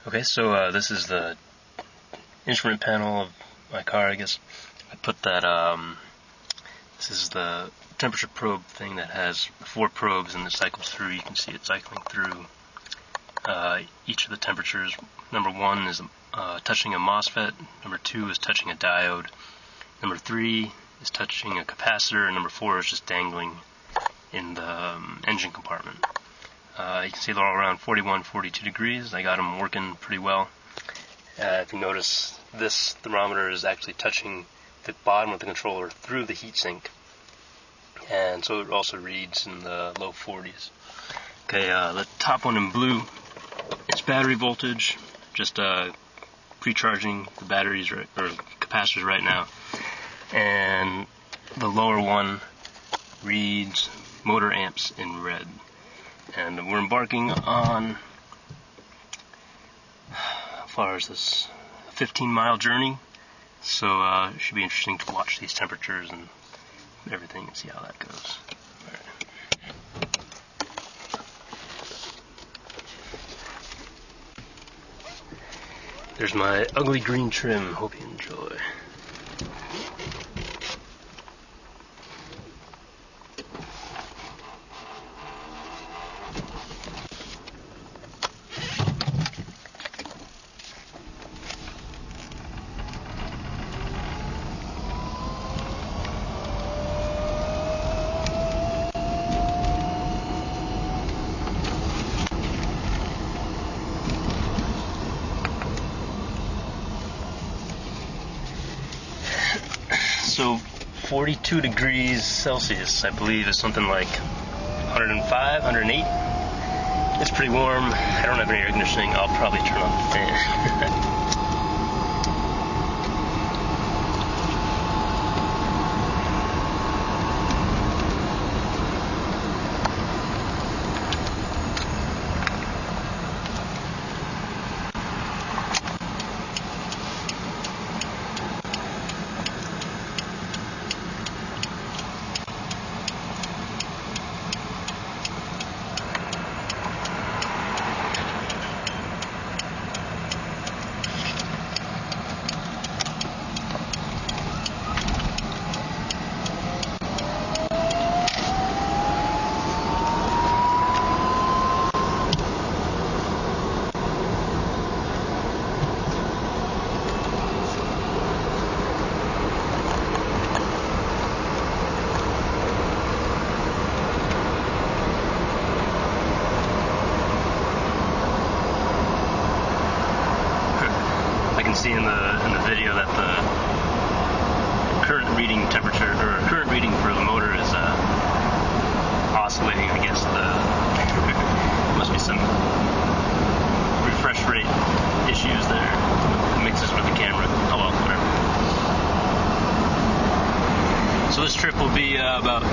Okay, so this is the instrument panel of my car, I guess. I put that, this is the temperature probe thing that has 4 probes and it cycles through. You can see it cycling through each of the temperatures. Number 1 is touching a MOSFET, number 2 is touching a diode, number 3 is touching a capacitor, and number 4 is just dangling in the engine compartment. You can see they're all around 41, 42 degrees. I got them working pretty well. If you notice, this thermometer is actually touching the bottom of the controller through the heatsink, and so it also reads in the low 40s. Okay, the top one in blue, it's battery voltage, just pre-charging the batteries or capacitors right now, and the lower one reads motor amps in red. And we're embarking on, how far is this, a 15-mile journey, so it should be interesting to watch these temperatures and everything and see how that goes. All right. There's my ugly green trim, hope you enjoy. So 42 degrees Celsius, I believe, is something like 105, 108. It's pretty warm. I don't have any air conditioning. I'll probably turn on the fan. See in the video that the current reading temperature, or current reading for the motor is oscillating. I guess must be some refresh rate issues there. It mixes with the camera. Oh well, whatever. So this trip will be about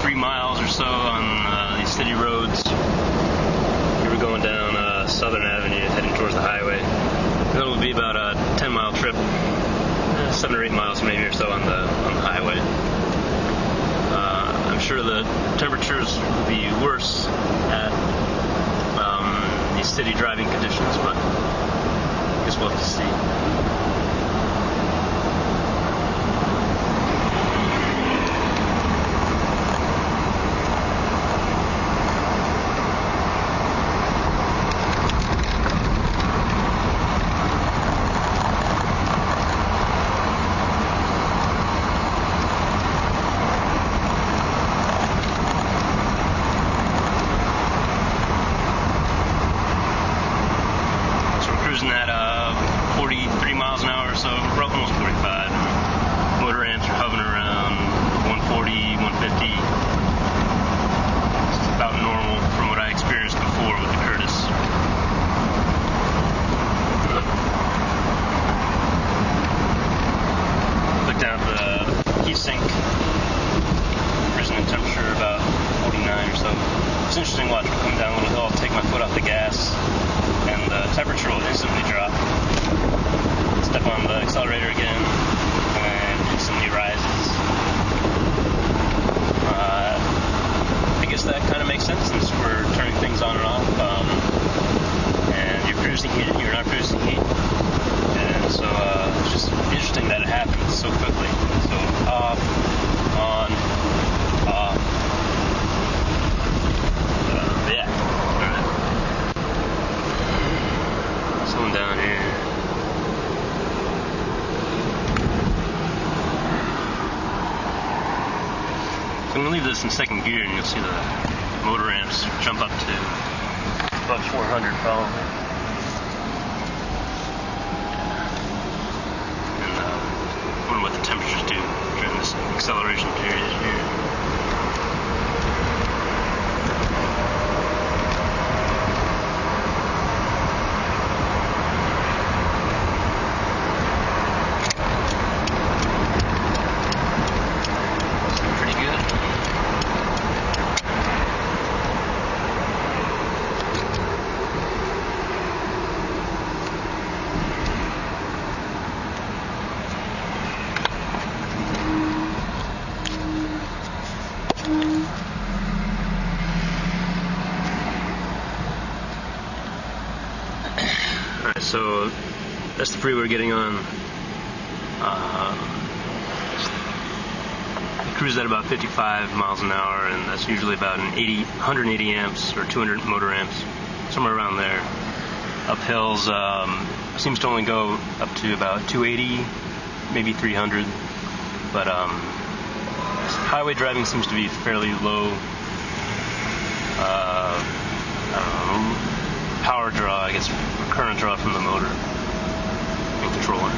3 miles or so on these city roads. Here we're going down Southern Avenue, heading towards the highway. It'll be about a 10-mile trip, 7 or 8 miles maybe or so on the highway. I'm sure the temperatures will be worse at these city driving conditions, but I guess we'll have to see. At 43 miles an hour or so, almost 45. Motor amps are hovering around 140, 150. It's about normal from what I experienced before with the Curtis. Look down at the heatsink, risen in temperature about 49 or so. It's interesting watching it come down a little hill. I'll take my foot off the gas, and the temperature will instantly drop. Step on the accelerator again, and it instantly rises. I guess that kind of makes sense since we're turning things on and off, and you're in second gear, and you'll see the motor amps jump up to about 400 probably. And I wonder what the temperatures do during this acceleration period here. Alright, so that's the freeway we're getting on. It cruises at about 55 miles an hour, and that's usually about 180 amps or 200 motor amps, somewhere around there. Up hills seems to only go up to about 280, maybe 300, but highway driving seems to be fairly low. Power draw, I guess, current draw from the motor and controller.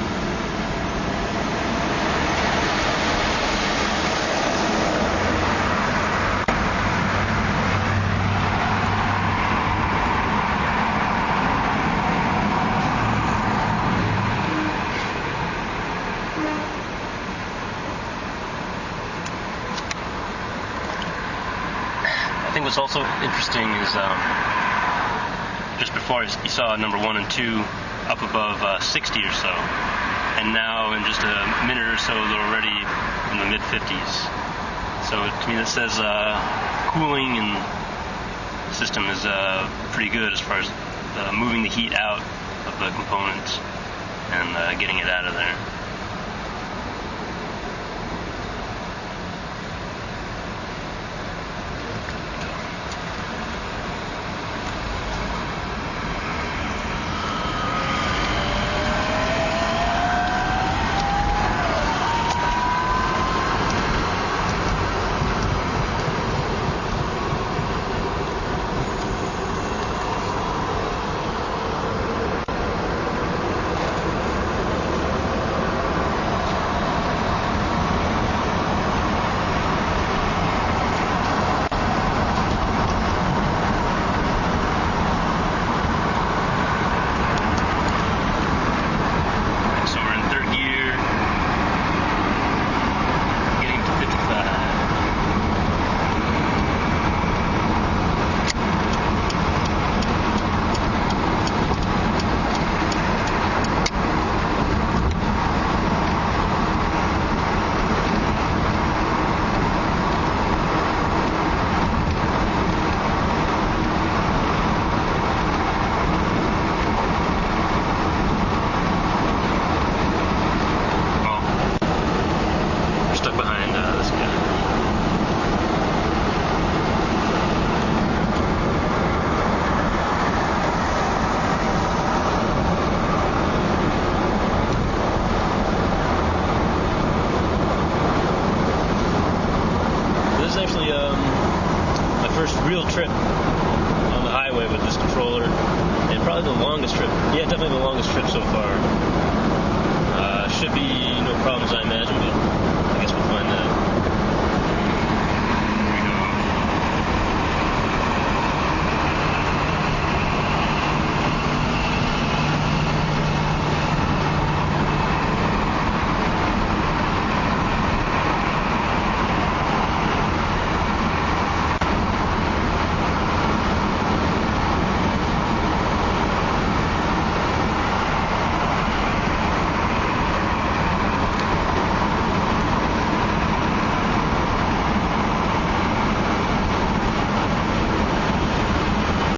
I think what's also interesting is just before you saw number 1 and 2 up above 60 or so, and now in just a minute or so they're already in the mid-50s. So to me that says cooling and system is pretty good as far as moving the heat out of the components and getting it out of there. Real trip on the highway with this controller, and probably the longest trip. Yeah, definitely the longest trip so far. Should be no problems, I imagine, but